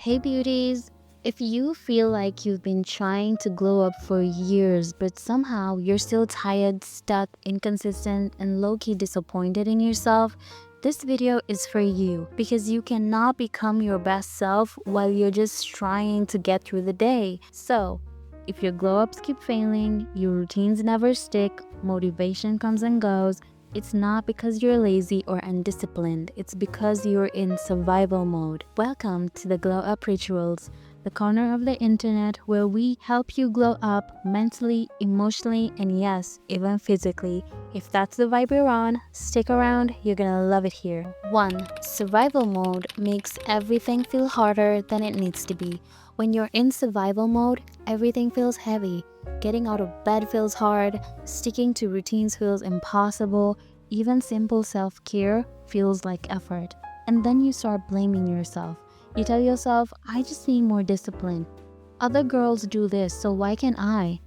Hey beauties! If you feel like you've been trying to glow up for years, but somehow you're still tired, stuck, inconsistent, and low-key disappointed in yourself, this video is for you because you cannot become your best self while you're just trying to get through the day. So, if your glow ups keep failing, your routines never stick, motivation comes and goes, it's not because you're lazy or undisciplined, it's because you're in survival mode. Welcome to the Glow Up Rituals, the corner of the internet where we help you glow up mentally, emotionally, and yes, even physically. If that's the vibe you're on, stick around, you're gonna love it here. 1. Survival mode makes everything feel harder than it needs to be. When you're in survival mode, everything feels heavy. Getting out of bed feels hard, sticking to routines feels impossible, even simple self-care feels like effort. And then you start blaming yourself. You tell yourself, I just need more discipline. Other girls do this, so why can't I?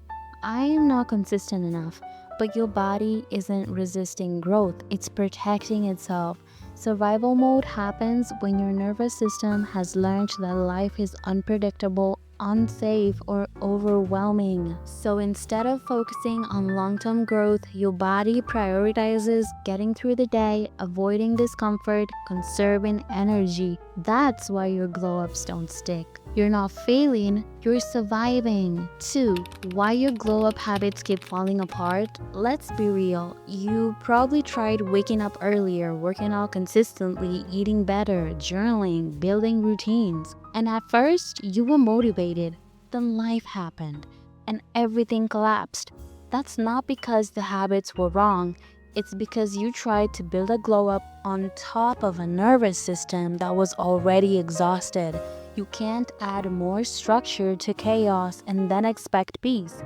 I am not consistent enough. But your body isn't resisting growth, it's protecting itself. Survival mode happens when your nervous system has learned that life is unpredictable, unsafe, or overwhelming. So instead of focusing on long-term growth, your body prioritizes getting through the day, avoiding discomfort, conserving energy. That's why your glow-ups don't stick. You're not failing, you're surviving. 2. Why your glow-up habits keep falling apart? Let's be real. You probably tried waking up earlier, working out consistently, eating better, journaling, building routines. And at first, you were motivated. Then life happened, and everything collapsed. That's not because the habits were wrong. It's because you tried to build a glow-up on top of a nervous system that was already exhausted. You can't add more structure to chaos and then expect peace.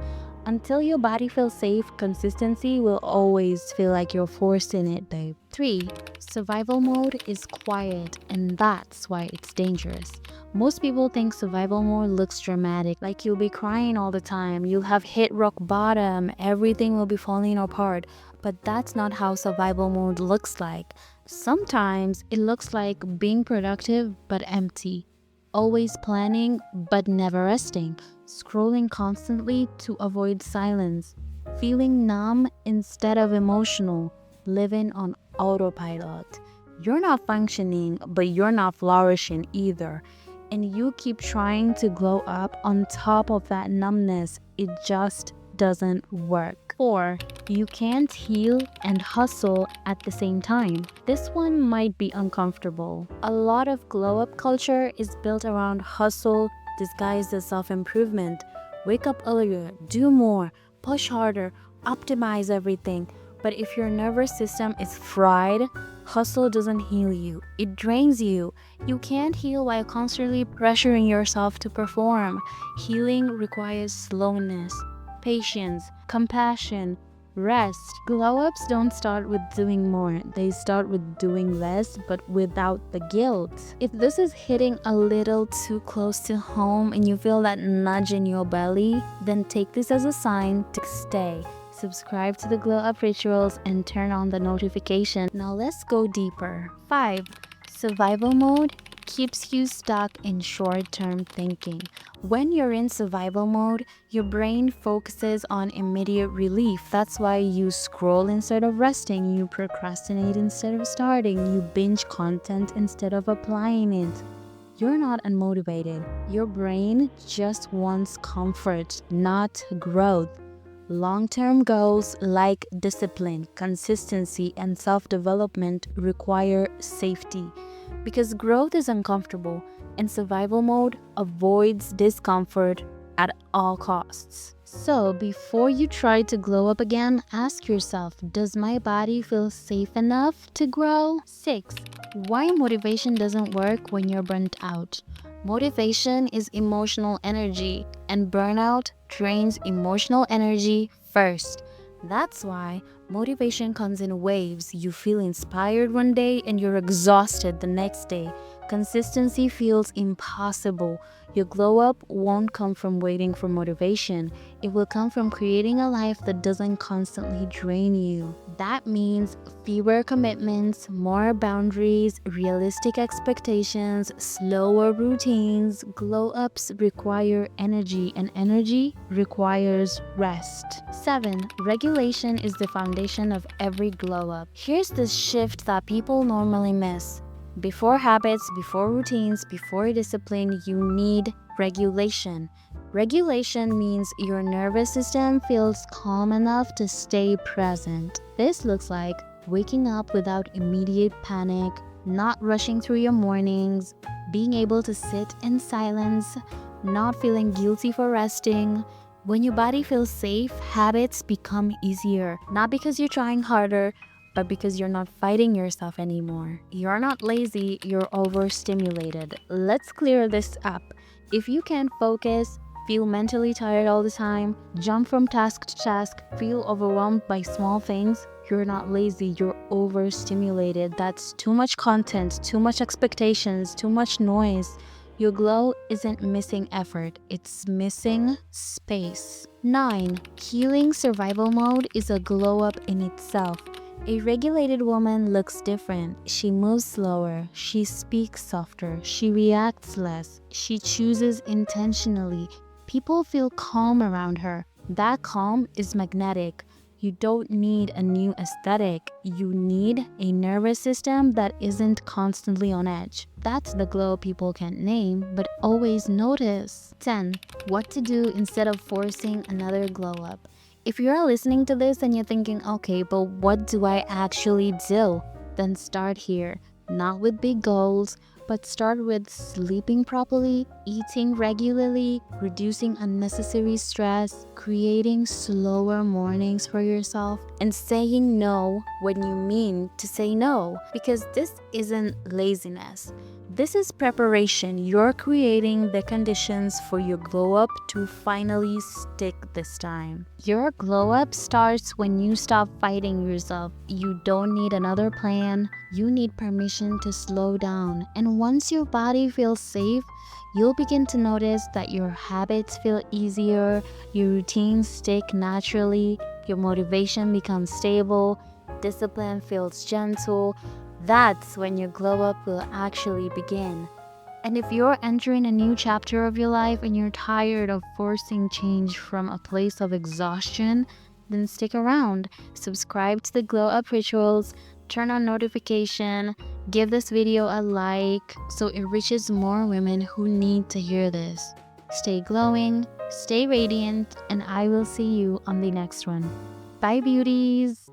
Until your body feels safe, consistency will always feel like you're forcing it, babe. 3. Survival mode is quiet, and that's why it's dangerous. Most people think survival mode looks dramatic, like you'll be crying all the time, you'll have hit rock bottom, everything will be falling apart. But that's not how survival mode looks like. Sometimes it looks like being productive but empty, always planning but never resting, scrolling constantly to avoid silence, feeling numb instead of emotional, living on autopilot. You're not functioning, but you're not flourishing either. And you keep trying to glow up on top of that numbness. It just doesn't work. 4. You can't heal and hustle at the same time. This one might be uncomfortable. A lot of glow up culture is built around hustle disguised as self-improvement. Wake up earlier, do more, push harder, optimize everything. But if your nervous system is fried, hustle doesn't heal you. It drains you. You can't heal while constantly pressuring yourself to perform. Healing requires slowness, patience, compassion, rest. Glow-ups don't start with doing more. They start with doing less, but without the guilt. If this is hitting a little too close to home and you feel that nudge in your belly, then take this as a sign to stay. Subscribe to the Glow Up Rituals and turn on the notification. Now let's go deeper. 5. Survival mode keeps you stuck in short-term thinking. When you're in survival mode, your brain focuses on immediate relief. That's why you scroll instead of resting, you procrastinate instead of starting, you binge content instead of applying it. You're not unmotivated. Your brain just wants comfort, not growth. Long-term goals like discipline, consistency, and self-development require safety because growth is uncomfortable and survival mode avoids discomfort at all costs. So before you try to glow up again, ask yourself, does my body feel safe enough to grow? 6. Why motivation doesn't work when you're burnt out? Motivation is emotional energy, and burnout drains emotional energy first. That's why motivation comes in waves. You feel inspired one day and you're exhausted the next day. Consistency feels impossible. Your glow up won't come from waiting for motivation. It will come from creating a life that doesn't constantly drain you. That means fewer commitments, more boundaries, realistic expectations, slower routines. Glow ups require energy, and energy requires rest. 7. Regulation is the foundation of every glow up. Here's the shift that people normally miss. Before habits, before routines, before discipline, you need regulation. Regulation means your nervous system feels calm enough to stay present. This looks like waking up without immediate panic, not rushing through your mornings, being able to sit in silence, not feeling guilty for resting. When your body feels safe, habits become easier, not because you're trying harder, but because you're not fighting yourself anymore. You're not lazy, you're overstimulated. Let's clear this up. If you can't focus, feel mentally tired all the time, jump from task to task, feel overwhelmed by small things, you're not lazy, you're overstimulated. That's too much content, too much expectations, too much noise. Your glow isn't missing effort, it's missing space. 9. Healing survival mode is a glow up in itself. A regulated woman looks different. She moves slower, she speaks softer, she reacts less, she chooses intentionally. People feel calm around her. That calm is magnetic. You don't need a new aesthetic. You need a nervous system that isn't constantly on edge. That's the glow people can't name, but always notice. 10. What to do instead of forcing another glow up. If you're listening to this and you're thinking, okay, but what do I actually do? Then start here. Not with big goals, but start with sleeping properly, eating regularly, reducing unnecessary stress, creating slower mornings for yourself, and saying no when you mean to say no. Because this isn't laziness. This is preparation. You're creating the conditions for your glow up to finally stick this time. Your glow up starts when you stop fighting yourself. You don't need another plan. You need permission to slow down. And once your body feels safe, you'll begin to notice that your habits feel easier, your routines stick naturally, your motivation becomes stable, discipline feels gentle. That's when your glow up will actually begin. And if you're entering a new chapter of your life and you're tired of forcing change from a place of exhaustion, then stick around. Subscribe to the Glow Up Rituals, turn on notification, give this video a like so it reaches more women who need to hear this. Stay glowing, stay radiant, and I will see you on the next one. Bye, beauties!